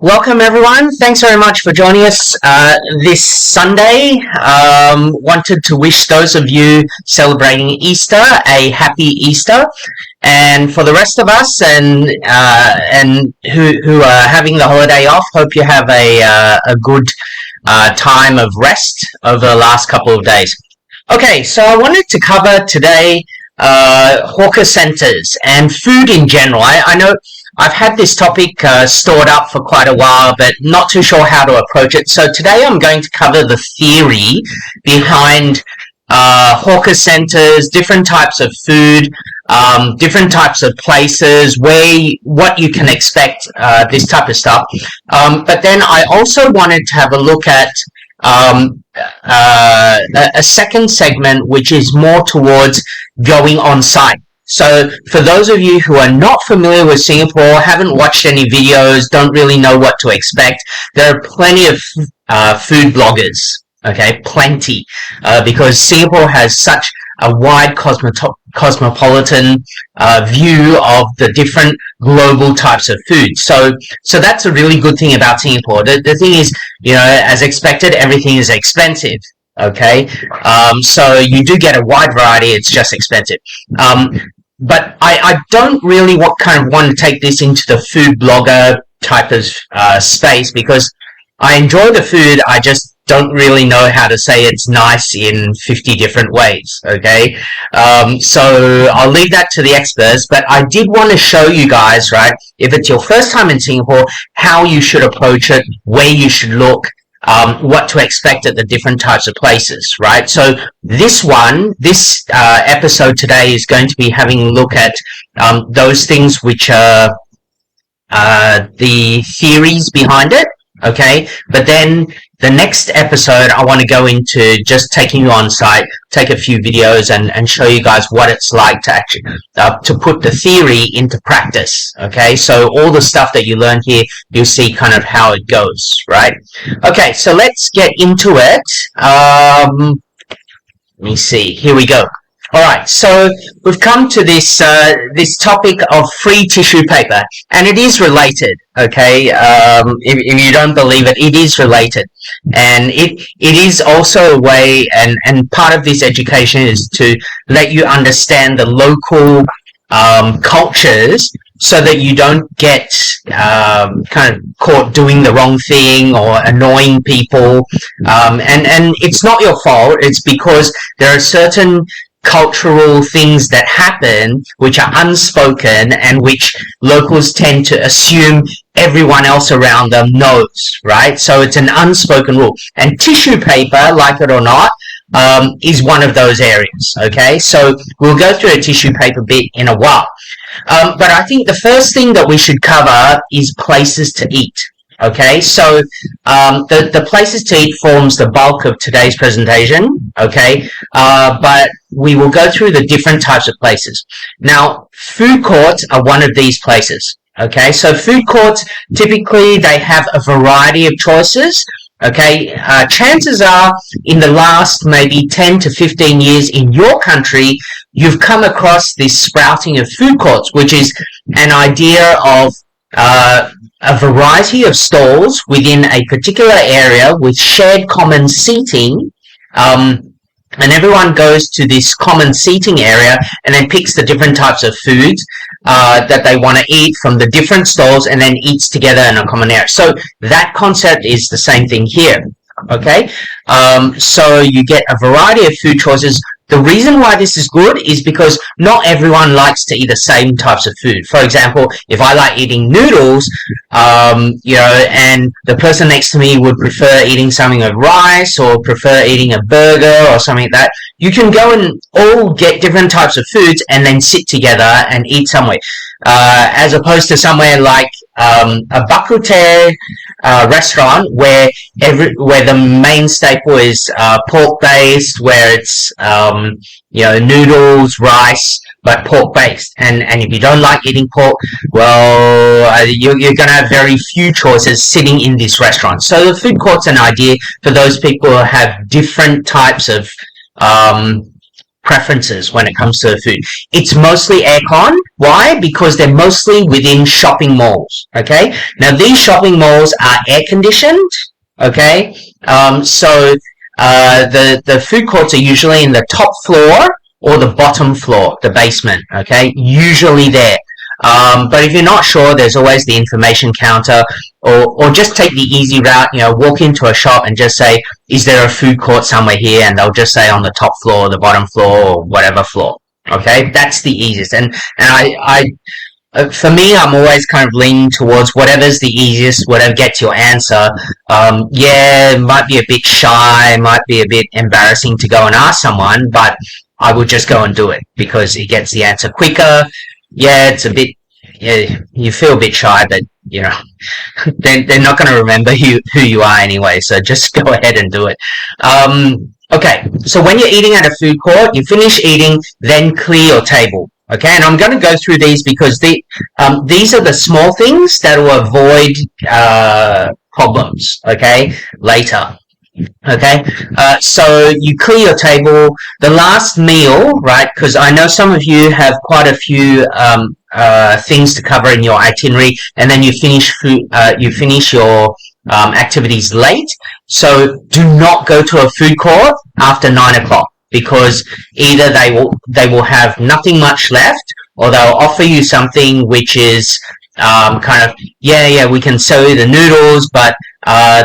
Welcome, everyone. Thanks very much for joining us this Sunday. Wanted to wish those of you celebrating Easter a happy Easter, and for the rest of us and who are having the holiday off, hope you have a good time of rest over the last couple of days. Okay, so I wanted to cover today hawker centers and food in general. I know I've had this topic stored up for quite a while, but not too sure how to approach it. So today I'm going to cover the theory behind hawker centers, different types of food, different types of places, what you can expect, this type of stuff. But then I also wanted to have a look at a second segment, which is more towards going on site. So for those of you who are not familiar with Singapore, haven't watched any videos, don't really know what to expect, there are plenty of food bloggers, okay, plenty, because Singapore has such a wide cosmopolitan view of the different global types of food. So that's a really good thing about Singapore. The thing is, as expected, everything is expensive. Okay, so you do get a wide variety. It's just expensive. But I don't really want to take this into the food blogger type of space, because I enjoy the food. I just don't really know how to say it's nice in 50 different ways. Okay, so I'll leave that to the experts. But I did want to show you guys, right, if it's your first time in Singapore, how you should approach it, where you should look, what to expect at the different types of places, right? So this episode today is going to be having a look at those things which are the theories behind it, okay? But then the next episode, I want to go into just taking you on site, take a few videos and show you guys what it's like to actually to put the theory into practice, okay? So all the stuff that you learn here, you'll see kind of how it goes, right? Okay, so let's get into it. Let me see. Here we go. All right, so we've come to this topic of free tissue paper, and it is related. Okay, if you don't believe it, it is related, and it is also a way, and part of this education is to let you understand the local cultures, so that you don't get kind of caught doing the wrong thing or annoying people, and it's not your fault. It's because there are certain cultural things that happen which are unspoken and which locals tend to assume everyone else around them knows, right? So it's an unspoken rule. And tissue paper, like it or not, is one of those areas, okay? So we'll go through a tissue paper bit in a while. But I think the first thing that we should cover is places to eat. Okay, so the places to eat forms the bulk of today's presentation, okay, but we will go through the different types of places. Now, food courts are one of these places, okay, so food courts, typically they have a variety of choices, okay. Chances are in the last maybe 10 to 15 years in your country, you've come across this sprouting of food courts, which is an idea of a variety of stalls within a particular area with shared common seating, and everyone goes to this common seating area and then picks the different types of foods that they want to eat from the different stalls and then eats together in a common area. So that concept is the same thing here, okay? So you get a variety of food choices. The reason why this is good is because not everyone likes to eat the same types of food. For example, if I like eating noodles, and the person next to me would prefer eating something with rice or prefer eating a burger or something like that, you can go and all get different types of foods and then sit together and eat somewhere. As opposed to somewhere like a bak kut teh restaurant where the main staple is pork based, where it's noodles, rice, but pork based. And if you don't like eating pork, well, you're going to have very few choices sitting in this restaurant. So the food court's an idea for those people who have different types of preferences when it comes to food. It's mostly aircon. Why? Because they're mostly within shopping malls. Okay. Now these shopping malls are air conditioned. Okay. The food courts are usually in the top floor or the bottom floor, the basement. Okay. Usually there. But if you're not sure, there's always the information counter, or just take the easy route, walk into a shop and just say, is there a food court somewhere here? And they'll just say on the top floor, the bottom floor, or whatever floor. Okay, that's the easiest. And for me, I'm always kind of leaning towards whatever's the easiest, whatever gets your answer. Yeah, it might be a bit shy, might be a bit embarrassing to go and ask someone, but I would just go and do it because it gets the answer quicker. Yeah, it's a bit, yeah, you feel a bit shy, but, they're not going to remember who you are anyway, so just go ahead and do it. Okay, so when you're eating at a food court, you finish eating, then clear your table. Okay, and I'm going to go through these because these are the small things that will avoid problems, okay, later. Okay, so you clear your table. The last meal, right, because I know some of you have quite a few things to cover in your itinerary, and then you finish your activities late. So do not go to a food court after 9 o'clock, because either they will have nothing much left, or they'll offer you something which is kind of, we can sell you the noodles, but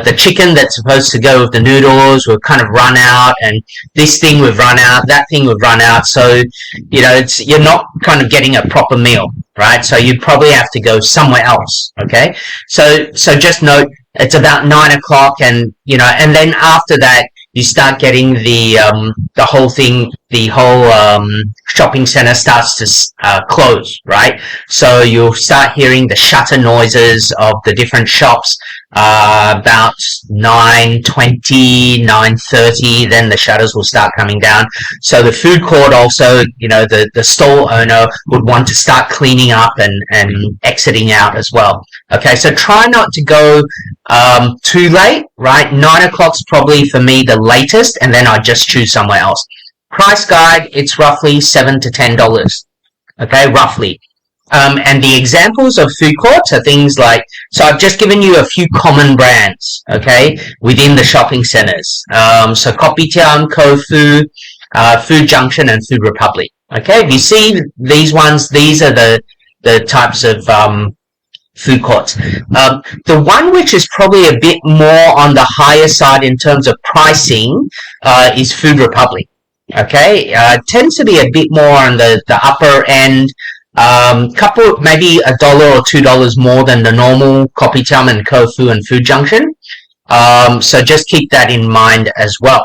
the chicken that's supposed to go with the noodles will kind of run out, and this thing would run out, that thing would run out. So, you're not kind of getting a proper meal, right? So you probably have to go somewhere else. Okay. So just note it's about 9 o'clock, and then after that, you start getting the whole shopping center starts to close, right? So you'll start hearing the shutter noises of the different shops about 9:20, 9:30, then the shutters will start coming down. So the food court also, the stall owner would want to start cleaning up and exiting out as well. Okay, so try not to go too late, right? 9 o'clock's probably for me the latest, and then I just choose somewhere else. Price guide, it's roughly $7 to $10. Okay, roughly. And the examples of food courts are things like, so I've just given you a few common brands, okay, within the shopping centers. So Kopitiam, Kofu, Food Junction, and Food Republic. Okay, if you see these ones, these are the types of food courts. The one which is probably a bit more on the higher side in terms of pricing is Food Republic. Okay, tends to be a bit more on the upper end. Couple, maybe $1 or $2 more than the normal Kopitiam and Kofu and Food Junction. So just keep that in mind as well.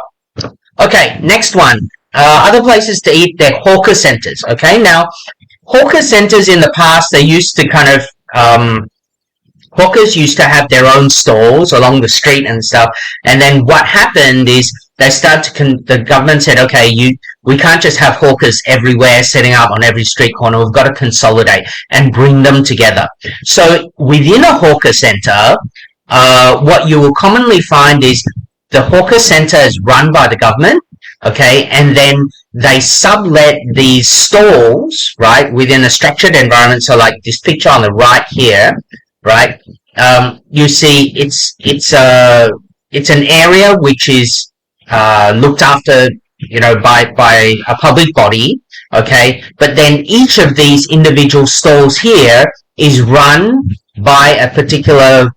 Okay, next one. Other places to eat, they're hawker centers. Okay, now hawker centers in the past, they used to kind of hawkers used to have their own stalls along the street and stuff. And then what happened is they started the government said, okay, we can't just have hawkers everywhere setting up on every street corner. We've got to consolidate and bring them together. So within a hawker center, what you will commonly find is the hawker center is run by the government, okay, and then they sublet these stalls, right, within a structured environment. So like this picture on the right here, right, you see it's an area which is looked after, by a public body, okay, but then each of these individual stalls here is run by a particular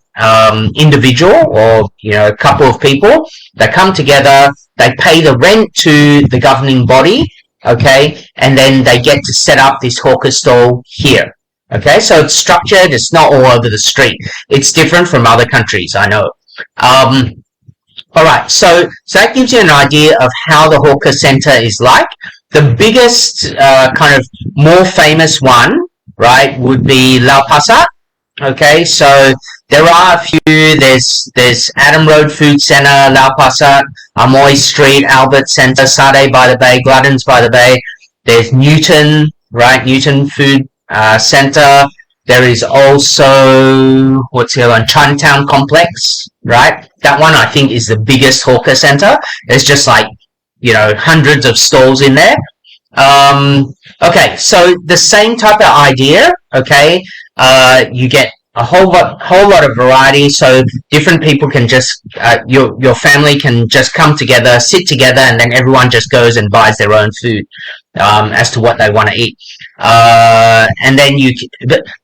individual, or a couple of people that come together. They pay the rent to the governing body, okay, and then they get to set up this hawker stall here. Okay, so it's structured. It's not all over the street. It's different from other countries, I know. All right, so that gives you an idea of how the hawker center is like. The biggest, kind of more famous one, right, would be Lau Pa Sat. Okay, so there are a few. There's Adam Road Food Center, Lau Pa Sat, Amoy Street, Albert Center, Sade by the Bay, Gladden's by the Bay. There's Newton, right, Newton Food Center. There is also, what's the other one? Chinatown Complex, right? That one I think is the biggest hawker center. There's just like, hundreds of stalls in there. Okay, so the same type of idea, okay, you get a whole lot of variety, so different people can just, your family can just come together, sit together, and then everyone just goes and buys their own food, as to what they want to eat. And then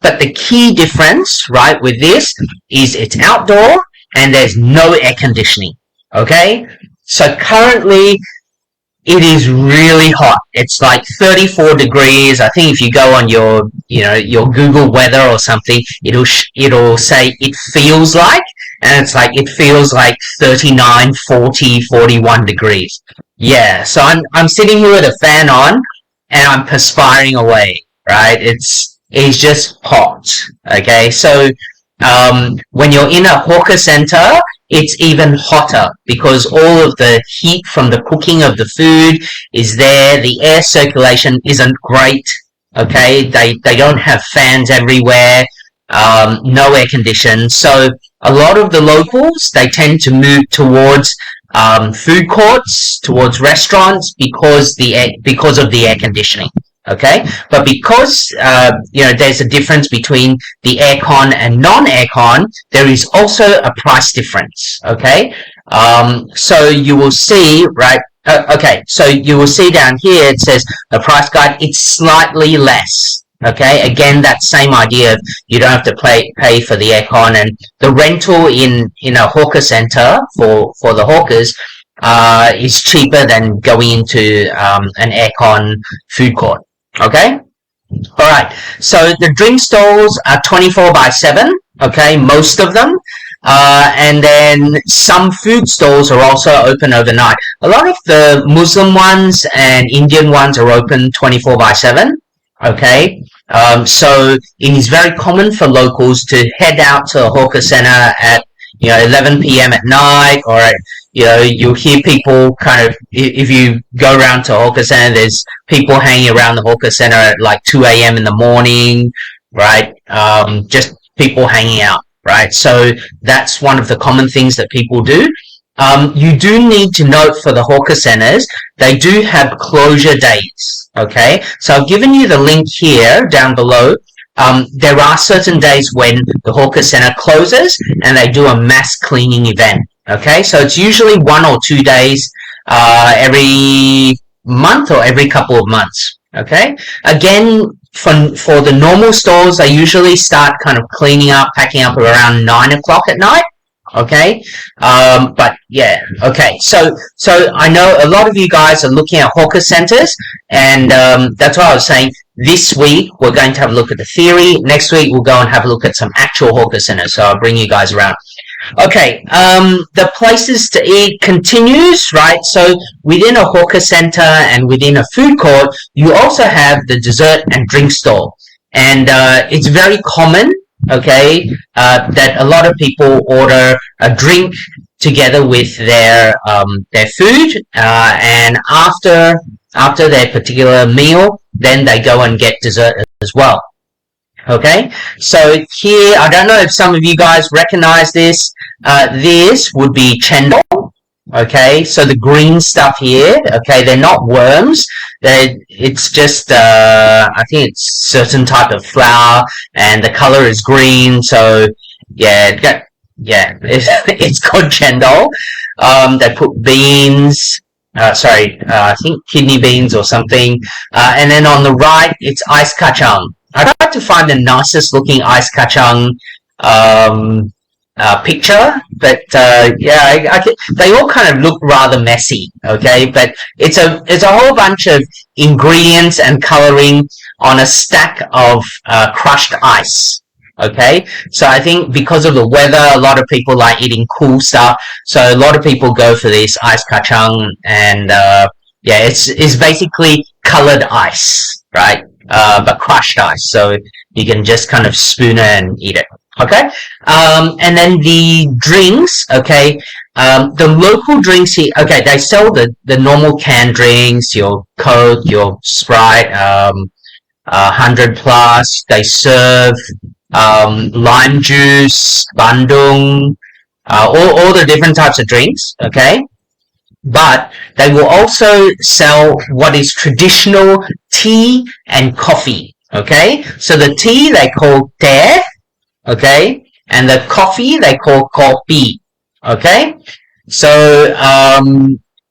but the key difference, right, with this is it's outdoor and there's no air conditioning, okay? So currently, it is really hot. It's like 34 degrees. I think if you go on your Google weather or something, it'll say it feels like, and it's like it feels like 39, 40, 41 degrees. Yeah, so I'm sitting here with a fan on and I'm perspiring away, right? It's just hot. Okay, so when you're in a hawker center, it's even hotter because all of the heat from the cooking of the food is there. The air circulation isn't great. Okay, they don't have fans everywhere. No air condition. So a lot of the locals, they tend to move towards food courts, towards restaurants because of the air conditioning. Okay, but because there's a difference between the aircon and non-aircon, there is also a price difference. Okay, so you will see, right? Okay, so you will see down here it says the price guide. It's slightly less. Okay, again, that same idea of you don't have to pay for the aircon, and the rental in a hawker center for the hawkers is cheaper than going into an aircon food court. Okay? Alright, so the drink stalls are 24 by 7, okay, most of them. And then some food stalls are also open overnight. A lot of the Muslim ones and Indian ones are open 24 by 7, okay? So it is very common for locals to head out to a hawker center at 11 p.m. at night, or you'll hear people kind of, if you go around to a hawker center, there's people hanging around the hawker center at like 2 a.m. in the morning, right? Just people hanging out, right? So that's one of the common things that people do. You do need to note for the hawker centers, they do have closure dates, okay? So I've given you the link here down below. There are certain days when the hawker center closes and they do a mass cleaning event. Okay, so it's usually 1 or 2 days every month or every couple of months. Okay, again, for the normal stores, they usually start kind of cleaning up, packing up around 9 o'clock at night. Okay, but yeah, okay, so I know a lot of you guys are looking at hawker centers, and that's why I was saying this week we're going to have a look at the theory. Next week we'll go and have a look at some actual hawker centers, so I'll bring you guys around. Okay, the places to eat continues, right? So within a hawker center and within a food court, you also have the dessert and drink stall. And it's very common, okay, that a lot of people order a drink together with their food, and after their particular meal, then they go and get dessert as well. Okay, so here, I don't know if some of you guys recognize this. This would be chendol. Okay, so the green stuff here, okay, they're not worms. It's just, I think it's certain type of flour, and the color is green. So yeah, it's called chendol. They put beans. I think kidney beans or something. And then on the right, it's ice kacang. I tried to find the nicest looking ice kacang picture, but they all kind of look rather messy. Okay, but it's a whole bunch of ingredients and coloring on a stack of crushed ice. Okay, so I think because of the weather, a lot of people like eating cool stuff, so a lot of people go for this ice kacang, and it's basically colored ice, right? But crushed ice, so you can just kind of spoon it and eat it. Okay, and then the drinks. Okay, the local drinks here. Okay, they sell the normal canned drinks, your Coke, your Sprite, 100 plus. They serve lime juice, bandung, all the different types of drinks. Okay, but they will also sell what is traditional tea and coffee. Okay, so the tea they call teh, okay, and the coffee they call kopi. Okay, so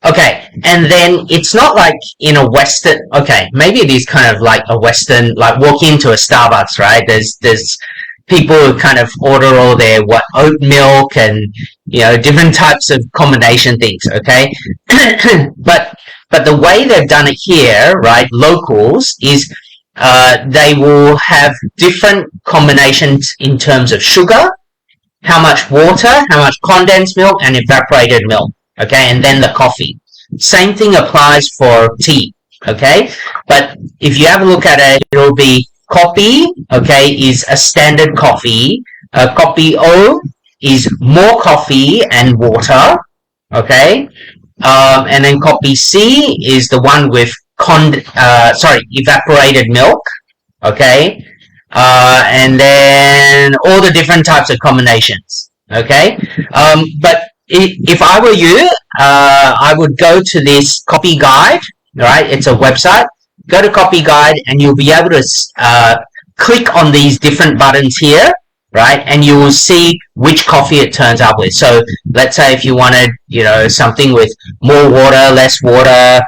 okay, and then it's not like in a Western. Okay, maybe it is kind of like a Western, like walk into a Starbucks, right? There's people who kind of order all their oat milk and different types of combination things. Okay, but the way they've done it here, right? Locals is they will have different combinations in terms of sugar, how much water, how much condensed milk, and evaporated milk. Okay, and then the coffee. Same thing applies for tea. Okay, but if you have a look at it, it'll be kopi. Okay, is a standard coffee. Kopi O is more coffee and water. Okay, and then kopi C is the one with evaporated milk. Okay, and then all the different types of combinations. Okay, but if I were you, I would go to this copy guide. Right, it's a website. Go to copy guide, and you'll be able to click on these different buttons here. Right, and you will see which coffee it turns up with. So let's say if you wanted, something with more water, less water,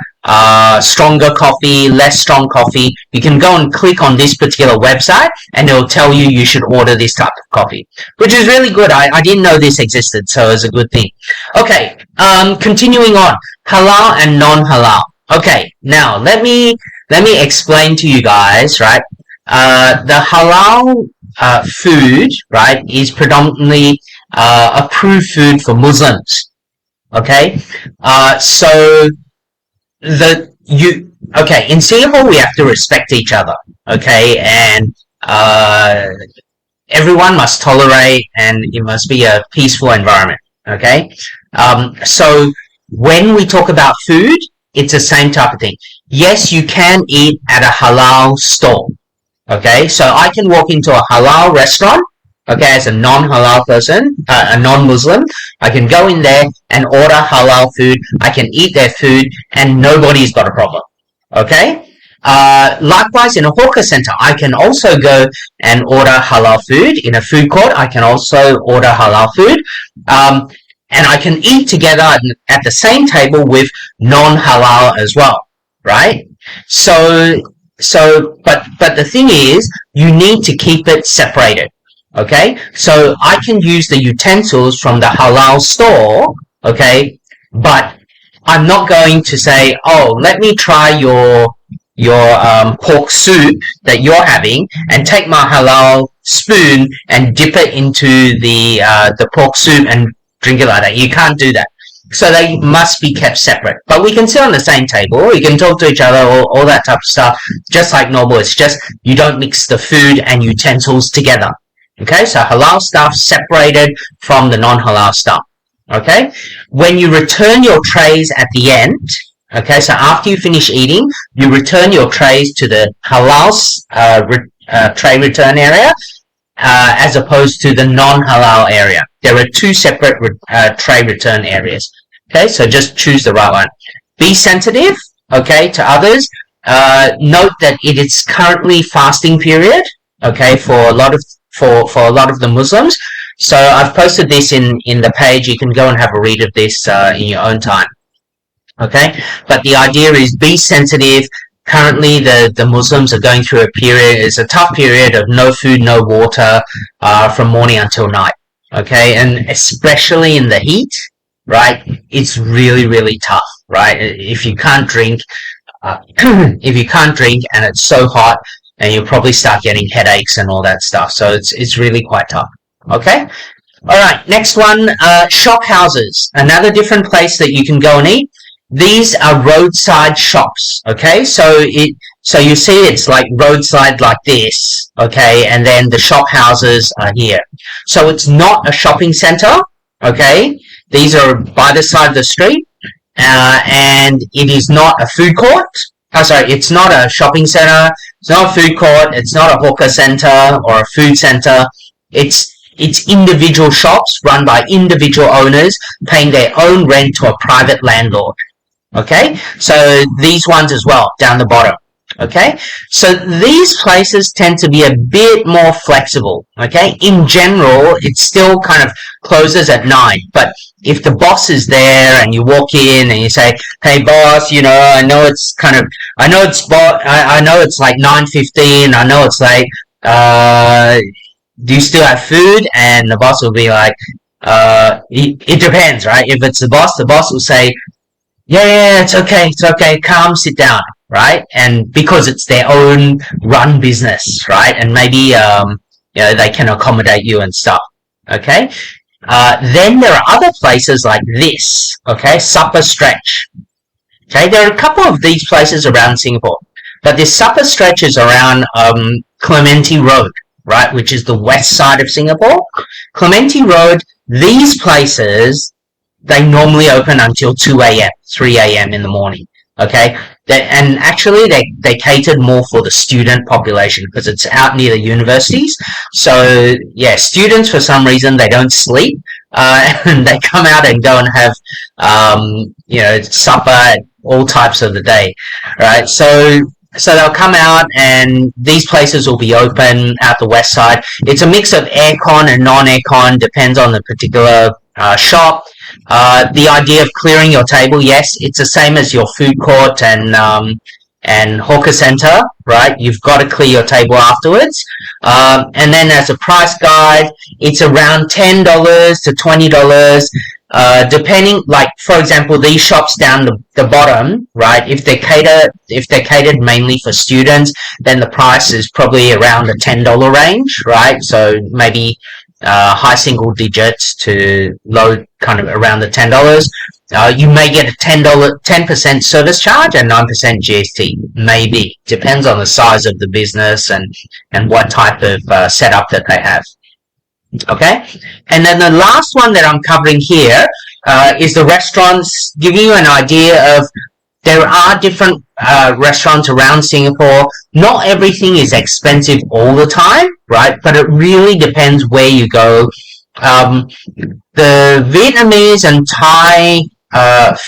stronger coffee, less strong coffee, you can go and click on this particular website and it'll tell you should order this type of coffee, which is really good. I didn't know this existed, so it's a good thing. Okay, continuing on, halal and non-halal. Okay, now let me explain to you guys, right? The halal food, right, is predominantly approved food for Muslims. Okay, so in Singapore we have to respect each other. Okay, and everyone must tolerate, and it must be a peaceful environment. Okay, so when we talk about food, it's the same type of thing. Yes, you can eat at a halal store. Okay, so I can walk into a halal restaurant, okay, as a non-halal person, a non-Muslim. I can go in there and order halal food. I can eat their food and nobody's got a problem. Okay? Likewise, in a hawker center, I can also go and order halal food. In a food court, I can also order halal food. And I can eat together at the same table with non-halal as well. Right? But the thing is, you need to keep it separated. Okay, so I can use the utensils from the halal store. Okay, but I'm not going to say, oh, let me try your pork soup that you're having and take my halal spoon and dip it into the pork soup and drink it like that. You can't do that. So they must be kept separate. But we can sit on the same table, we can talk to each other, all that type of stuff, just like normal. It's just you don't mix the food and utensils together. Okay, so halal stuff separated from the non-halal stuff. Okay, when you return your trays at the end, okay, so after you finish eating, you return your trays to the halal tray return area, as opposed to the non-halal area. There are two separate tray return areas. Okay, so just choose the right one. Be sensitive, okay, to others. Note that it is currently fasting period, okay, for a lot of the Muslims. So I've posted this in the page. You can go and have a read of this in your own time. Okay, but the idea is be sensitive. Currently, the Muslims are going through a period. It's a tough period of no food, no water, from morning until night. Okay, and especially in the heat, right? It's really, really tough, right? If you can't drink, and it's so hot, and you'll probably start getting headaches and all that stuff. So it's really quite tough. Okay. All right. Next one, shop houses. Another different place that you can go and eat. These are roadside shops. Okay. So you see it's like roadside like this. Okay. And then the shop houses are here. So it's not a shopping center. Okay. These are by the side of the street. And it is not a food court. It's not a shopping center. It's not a food court. It's not a hawker center or a food center. It's It's individual shops run by individual owners paying their own rent to a private landlord. Okay, so these ones as well down the bottom. Okay, so these places tend to be a bit more flexible. Okay, in general, it still kind of closes at 9, but if the boss is there and you walk in and you say, "Hey, boss, I know it's I know it's like 9:15. I know it's late. Do you still have food?" And the boss will be like, it depends, right? If it's the boss will say, yeah, it's okay, come sit down, right? And because it's their own run business, right? And maybe, they can accommodate you and stuff, okay? Then there are other places like this, okay? Supper Stretch, okay? There are a couple of these places around Singapore, but this Supper Stretch is around, Clementi Road, right? Which is the west side of Singapore. Clementi Road, these places, they normally open until 2 a.m., 3 a.m. in the morning, okay? And actually, they catered more for the student population because it's out near the universities. So, yeah, students, for some reason, they don't sleep, and they come out and go and have, supper all types of the day, right? So they'll come out and these places will be open out the west side. It's a mix of aircon and non-aircon, depends on the particular shop. The idea of clearing your table, yes, it's the same as your food court and hawker center, right? You've got to clear your table afterwards. And then as a price guide, it's around $10 to $20, depending, like, for example, these shops down the bottom, right? If they're catered mainly for students, then the price is probably around the $10 range, right? So maybe high single digits to low, kind of around the $10. You may get a 10% service charge and 9% GST, maybe. Depends on the size of the business and what type of setup that they have. Okay, and then the last one that I'm covering here is the restaurants, giving you an idea of there are different restaurants around Singapore. Not everything is expensive all the time, right? But it really depends where you go. The Vietnamese and Thai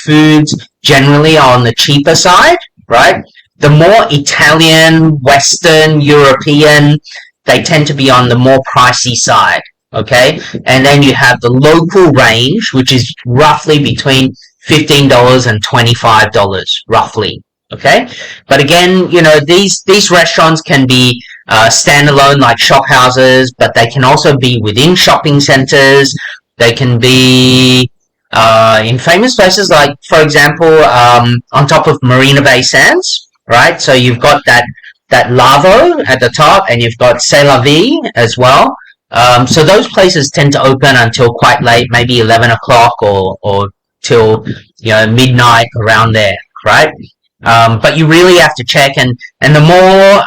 foods generally are on the cheaper side, right? The more Italian, Western, European, they tend to be on the more pricey side, okay? And then you have the local range, which is roughly between $15 and $25, roughly, okay? But again, these restaurants can be standalone, like shop houses, but they can also be within shopping centers. They can be in famous places, like, for example, on top of Marina Bay Sands, right? So you've got that Lavo at the top, and you've got C'est La Vie as well. So those places tend to open until quite late, maybe 11 o'clock or till midnight, around there, right? But you really have to check, and the more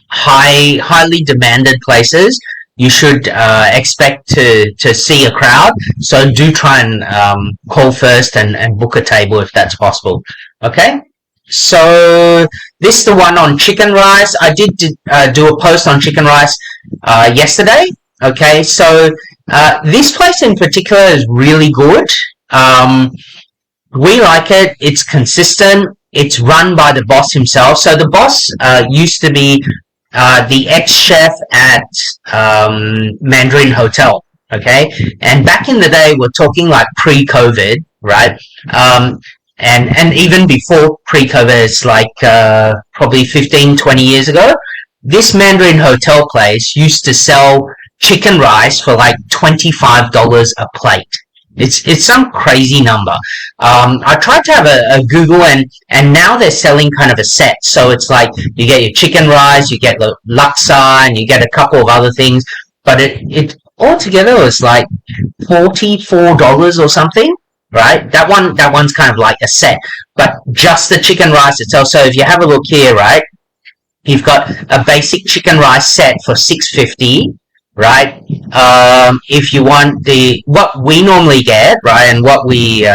highly demanded places, you should expect to see a crowd. So do try and call first and book a table if that's possible. Okay. So this is the one on chicken rice. I did do a post on chicken rice yesterday. Okay, so this place in particular is really good. We like it. It's consistent. It's run by the boss himself. So the boss used to be the ex-chef at Mandarin Hotel. Okay, and back in the day, we're talking like pre-COVID, right? And even before pre-COVID, it's like probably 15, 20 years ago, this Mandarin Hotel place used to sell chicken rice for like $25 a plate. It's some crazy number. I tried to have a Google, and now they're selling kind of a set. So it's like you get your chicken rice, you get the laksa, and you get a couple of other things. But it altogether was like $44 or something. Right, that one's kind of like a set, but just the chicken rice itself. So if you have a look here, right, you've got a basic chicken rice set for $6.50, right? If you want what we normally get, right, and what we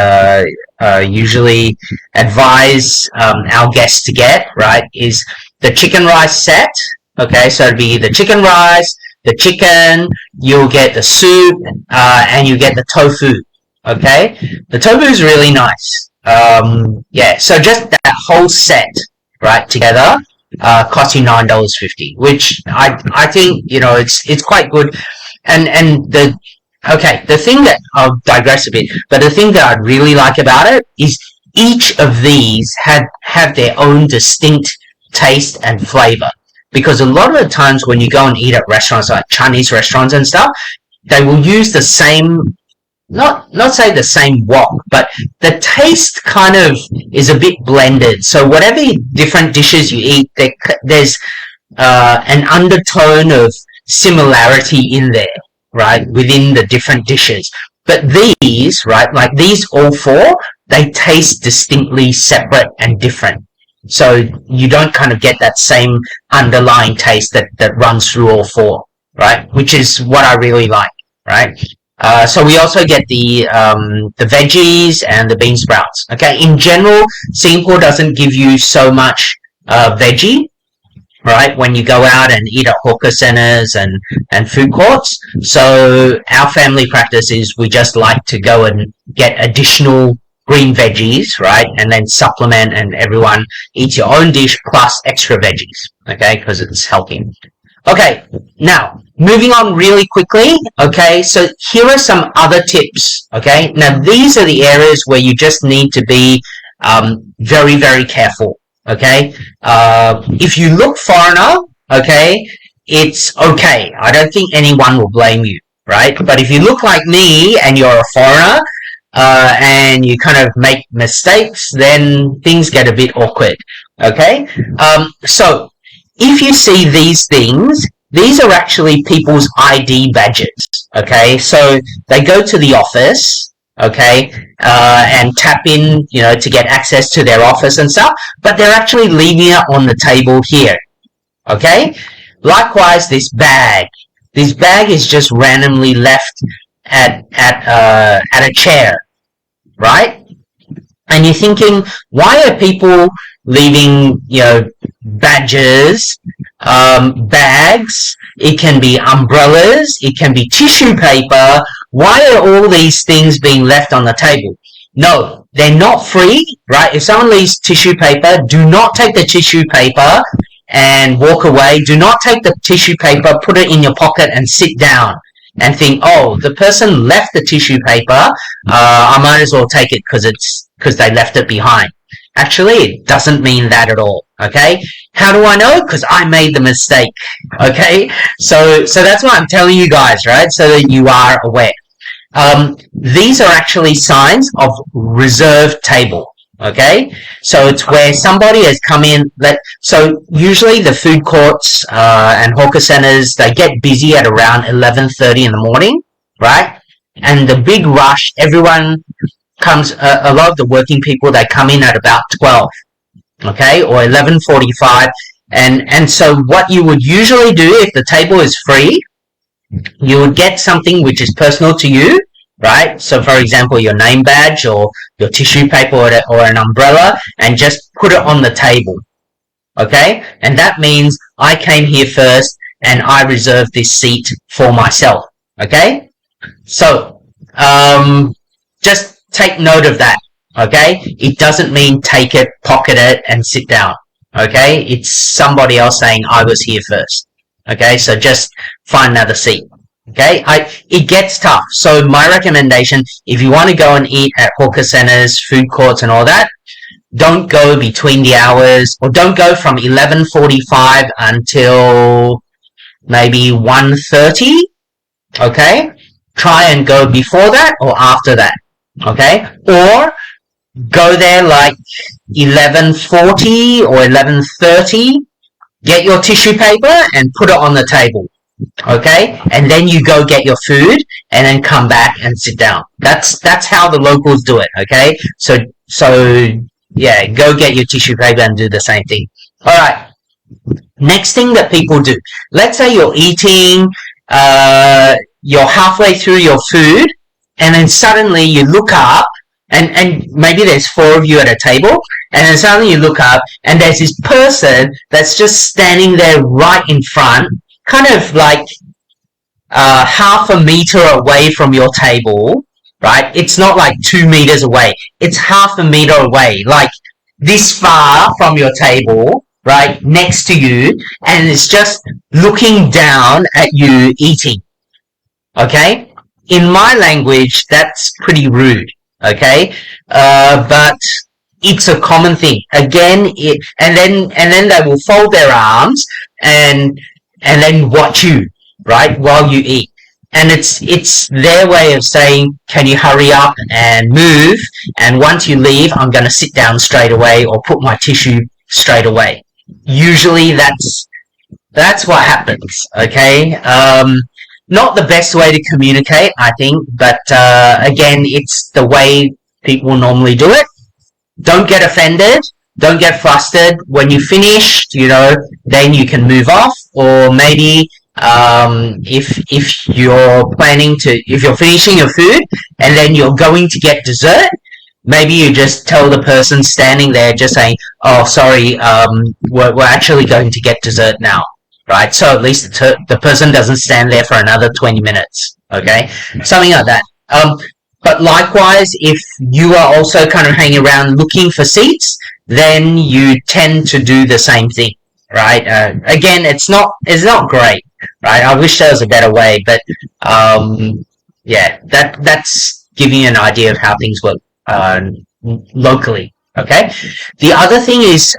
usually advise our guests to get, right, is the chicken rice set. Okay, so it'd be the chicken rice, the chicken, you'll get the soup, and you get the tofu. Okay, the tofu is really nice. Yeah, so just that whole set, right, together, costs you $9.50, which I think, it's quite good. And the thing that, I'll digress a bit, but the thing that I really like about it is each of these have their own distinct taste and flavor. Because a lot of the times when you go and eat at restaurants like Chinese restaurants and stuff, they will use the same, not say the same wok, but the taste kind of is a bit blended. So whatever different dishes you eat, there's an undertone of similarity in there, right, within the different dishes. But these, right, like these all four, they taste distinctly separate and different. So you don't kind of get that same underlying taste that runs through all four, right? Which is what I really like, right? So we also get the veggies and the bean sprouts. Okay, in general, Singapore doesn't give you so much veggie, right, when you go out and eat at hawker centers and food courts. So our family practice is we just like to go and get additional green veggies, right, and then supplement, and everyone eats your own dish plus extra veggies, okay, because it's healthy. Okay, now, moving on really quickly, okay, so here are some other tips, okay. Now, these are the areas where you just need to be very, very careful, okay. If you look foreigner, okay, it's okay. I don't think anyone will blame you, right? But if you look like me and you're a foreigner, and you kind of make mistakes, then things get a bit awkward, okay? So, if you see these things, these are actually people's ID badges, okay? So, they go to the office, okay, and tap in, to get access to their office and stuff, but they're actually leaving it on the table here, okay? Likewise, this bag is just randomly left at a chair, right? And you're thinking, why are people leaving, badges, bags? It can be umbrellas, it can be tissue paper. Why are all these things being left on the table? No, they're not free, right? If someone leaves tissue paper, do not take the tissue paper and walk away. Do not take the tissue paper, put it in your pocket and sit down and think, oh, the person left the tissue paper, I might as well take it because they left it behind. Actually, it doesn't mean that at all, okay? How do I know? Because I made the mistake, okay? So that's why I'm telling you guys, right? So that you are aware. These are actually signs of reserved table, okay? So it's where somebody has come in. So usually the food courts and hawker centers, they get busy at around 11:30 in the morning, right? And the big rush, everyone comes, a lot of the working people, they come in at about 12, okay, or 11:45. And so what you would usually do if the table is free, you would get something which is personal to you, right? So for example, your name badge or your tissue paper or an umbrella, and just put it on the table, okay? And that means I came here first and I reserved this seat for myself, okay? So, just take note of that, okay? It doesn't mean take it, pocket it, and sit down, okay? It's somebody else saying I was here first, okay? So just find another seat, okay? It gets tough. So my recommendation, if you want to go and eat at hawker centers, food courts, and all that, don't go between the hours, or don't go from 11:45 until maybe 1:30, okay? Try and go before that or after that, okay? Or go there like 11:40 or 11:30, get your tissue paper and put it on the table, okay? And then you go get your food and then come back and sit down. That's how the locals do it, okay? So yeah, go get your tissue paper and do the same thing. All right. Next thing that people do. Let's say you're eating, you're halfway through your food, and then suddenly you look up, and maybe there's 4 of you at a table, and then suddenly you look up, and there's this person that's just standing there right in front, kind of like half a meter away from your table, right? It's not like 2 meters away. It's half a meter away, like this far from your table, right, next to you, and it's just looking down at you eating. Okay? In my language, that's pretty rude. Okay? But it's a common thing. Again, and then they will fold their arms and then watch you, right, while you eat. And it's their way of saying, can you hurry up and move? And once you leave, I'm going to sit down straight away or put my tissue straight away. Usually that's what happens. Okay. Not the best way to communicate, I think, but again, it's the way people normally do it. Don't get offended. Don't get flustered. When you finish, then you can move off. Or maybe if you're finishing your food and then you're going to get dessert, maybe you just tell the person standing there, just saying, "Oh, sorry, we're actually going to get dessert now." Right? So at least the person doesn't stand there for another 20 minutes. Okay? Something like that. But likewise, if you are also kind of hanging around looking for seats, then you tend to do the same thing, right? Again, it's not great, right? I wish there was a better way, but yeah, that's giving you an idea of how things work locally. Okay. The other thing is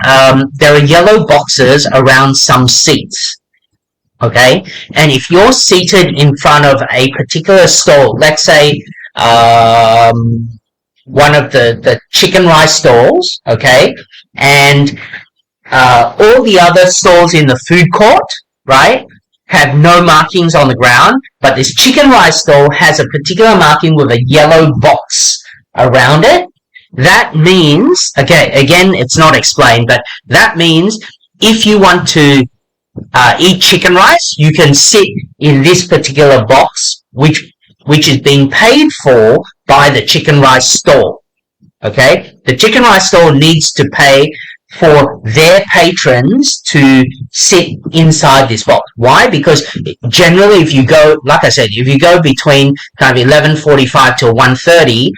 there are yellow boxes around some seats. Okay, and if you're seated in front of a particular stall, let's say one of the chicken rice stalls, okay, and all the other stalls in the food court, right, have no markings on the ground, but this chicken rice stall has a particular marking with a yellow box around it. That means, okay, again, it's not explained, but that means if you want to eat chicken rice, you can sit in this particular box, which is being paid for by the chicken rice stall. Okay, the chicken rice stall needs to pay for their patrons to sit inside this box. Why? Because generally, if you go, like I said, if you go between kind of 11:45 till 1:30,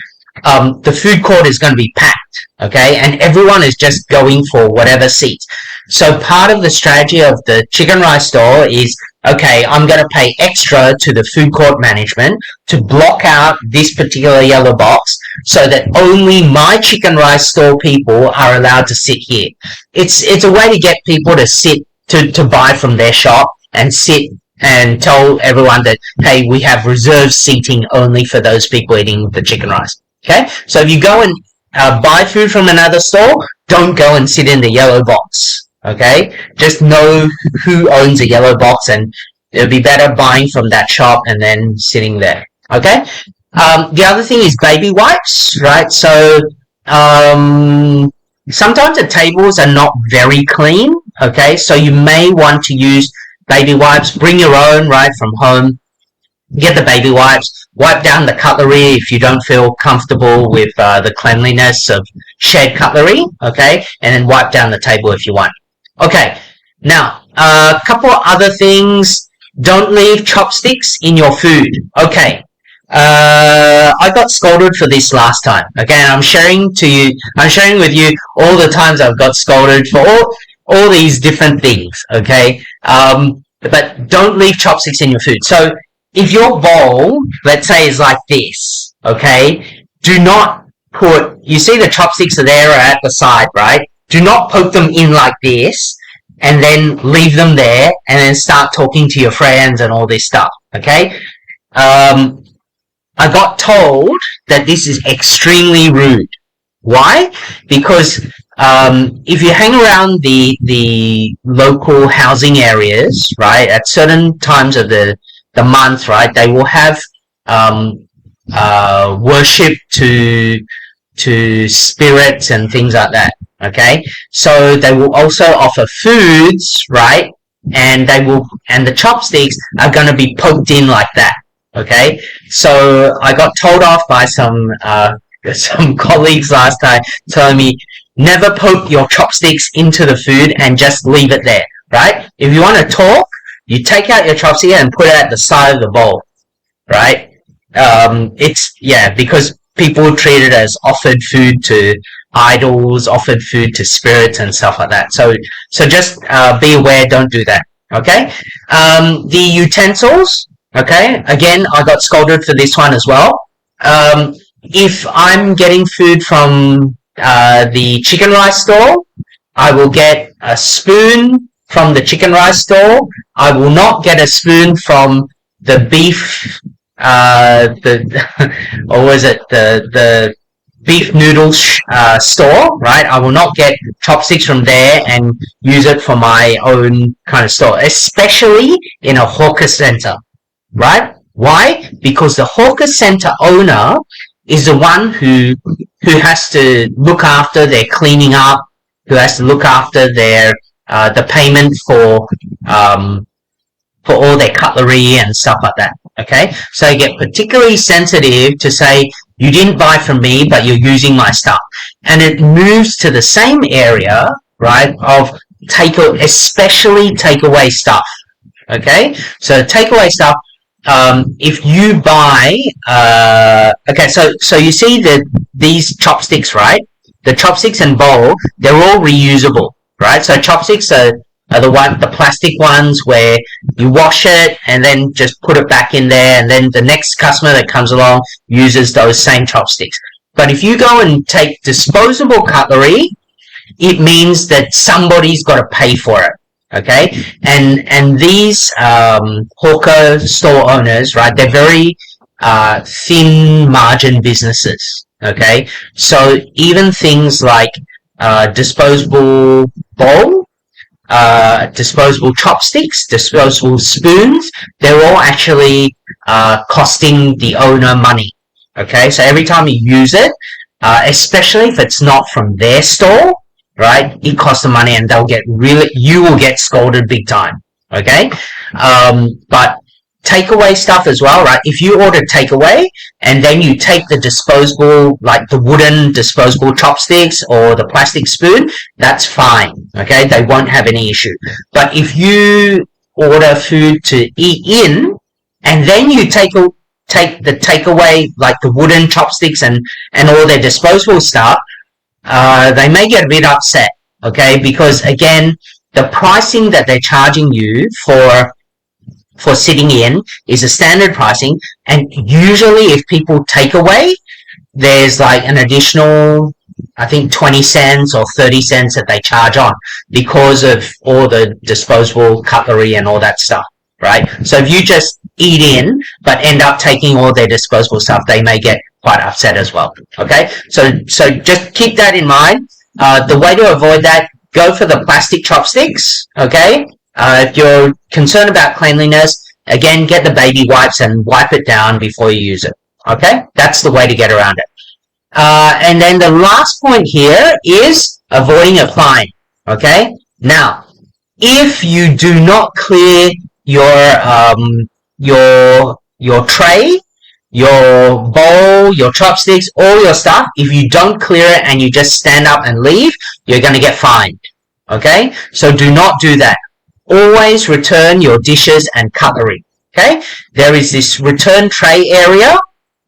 the food court is going to be packed. Okay, and everyone is just going for whatever seats. So part of the strategy of the chicken rice stall is, okay, I'm going to pay extra to the food court management to block out this particular yellow box so that only my chicken rice stall people are allowed to sit here. It's a way to get people to sit, to buy from their shop and sit and tell everyone that, hey, we have reserved seating only for those people eating the chicken rice. Okay, so if you go and buy food from another store, don't go and sit in the yellow box. Okay, just know who owns a yellow box, and it'll be better buying from that shop and then sitting there. Okay, the other thing is baby wipes, right? So sometimes the tables are not very clean. Okay, so you may want to use baby wipes. Bring your own, right, from home. Get the baby wipes, wipe down the cutlery if you don't feel comfortable with the cleanliness of shared cutlery, okay, and then wipe down the table if you want. Okay, now, a couple of other things. Don't leave chopsticks in your food. Okay, I got scolded for this last time, okay, and I'm sharing with you all the times I've got scolded for all these different things, okay, but don't leave chopsticks in your food. So, if your bowl, let's say, is like this, okay, do not you see the chopsticks are there or at the side, right? Do not poke them in like this and then leave them there and then start talking to your friends and all this stuff, okay? I got told that this is extremely rude. Why? Because if you hang around the local housing areas, right, at certain times of the month, right, they will have worship to spirits and things like that. Okay, so they will also offer foods, right, and the chopsticks are going to be poked in like that. Okay, so I got told off by some colleagues last time, telling me never poke your chopsticks into the food and just leave it there. Right? If you want to talk, You take out your chopstick and put it at the side of the bowl, right? Because people treat it as offered food to idols, offered food to spirits and stuff like that. So just be aware, don't do that. Okay. The utensils. Okay. Again, I got scolded for this one as well. If I'm getting food from the chicken rice store, I will get a spoon from the chicken rice store. I will not get a spoon from the beef, or was it the beef noodles store, right? I will not get chopsticks from there and use it for my own kind of store, especially in a hawker center, right? Why? Because the hawker center owner is the one who has to look after their cleaning up, who has to look after their the payment for all their cutlery and stuff like that. Okay, so you get particularly sensitive to say you didn't buy from me, but you're using my stuff, and it moves to the same area, right? Of especially takeaway stuff. Okay, so takeaway stuff. If you buy, okay, so you see that these chopsticks, right? The chopsticks and bowl, they're all reusable, right? So chopsticks are the plastic ones where you wash it and then just put it back in there, and then the next customer that comes along uses those same chopsticks. But if you go and take disposable cutlery, it means that somebody's got to pay for it. Okay, and these hawker store owners, right? They're very thin margin businesses. Okay, so even things like disposable bowl, disposable chopsticks, disposable spoons, they're all actually costing the owner money. Okay, so every time you use it, especially if it's not from their store, right, it costs them money, and you will get scolded big time. Okay, but takeaway stuff as well, right? If you order takeaway and then you take the disposable, like the wooden disposable chopsticks or the plastic spoon, that's fine. Okay, they won't have any issue. But if you order food to eat in and then you take the takeaway, like the wooden chopsticks and all their disposable stuff, they may get a bit upset. Okay, because again, the pricing that they're charging you for sitting in is a standard pricing, and usually if people take away, there's like an additional, I think 20 cents or 30 cents that they charge on because of all the disposable cutlery and all that stuff, right? So if you just eat in but end up taking all their disposable stuff, they may get quite upset as well. Okay, so just keep that in mind. The way to avoid that, go for the plastic chopsticks. Okay, if you're concerned about cleanliness, again, get the baby wipes and wipe it down before you use it. Okay, that's the way to get around it. And then the last point here is avoiding a fine. Okay, now if you do not clear your tray, your bowl, your chopsticks, all your stuff, if you don't clear it and you just stand up and leave, you're going to get fined. Okay, so do not do that. Always return your dishes and cutlery. Okay, there is this return tray area,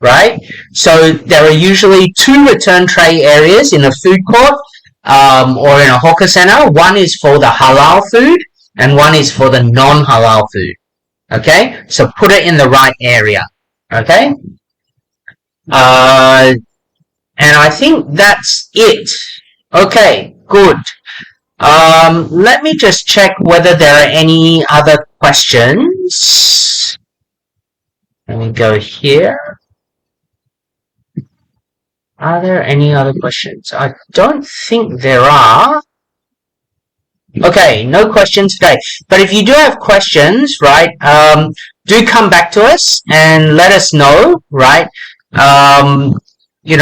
right? So there are usually 2 return tray areas in a food court or in a hawker center. One is for the halal food and one is for the non-halal food. Okay, so put it in the right area. Okay, and I think that's it. Okay, good. Let me just check whether there are any other questions. Let me go here. Are there any other questions? I don't think there are. Okay, no questions today. But if you do have questions, right, do come back to us and let us know, right? And we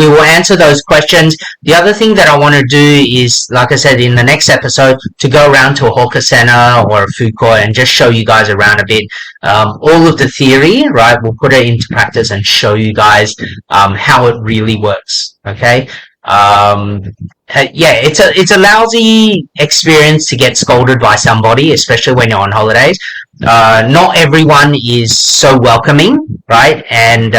will answer those questions. The other thing that I want to do is, like I said, in the next episode, to go around to a hawker center or a food court and just show you guys around a bit. All of the theory, right, we'll put it into practice and show you guys how it really works, okay? Um, yeah, it's a lousy experience to get scolded by somebody, especially when you're on holidays. Not everyone is so welcoming, right? And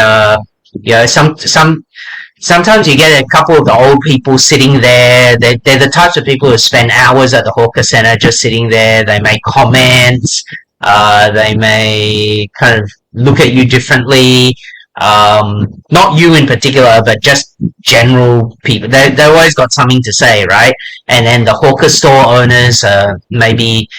sometimes you get a couple of the old people sitting there. They're the types of people who spend hours at the hawker center just sitting there. They make comments. They may kind of look at you differently. Not you in particular, but just general people. They always got something to say, right? And then the hawker store owners, maybe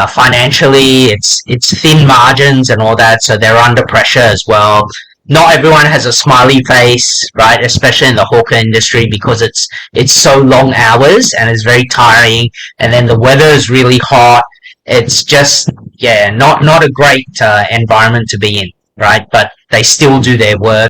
financially, it's thin margins and all that, so they're under pressure as well. Not everyone has a smiley face, right? Especially in the hawker industry because it's so long hours and it's very tiring. And then the weather is really hot. It's just not a great environment to be in, right? But they still do their work.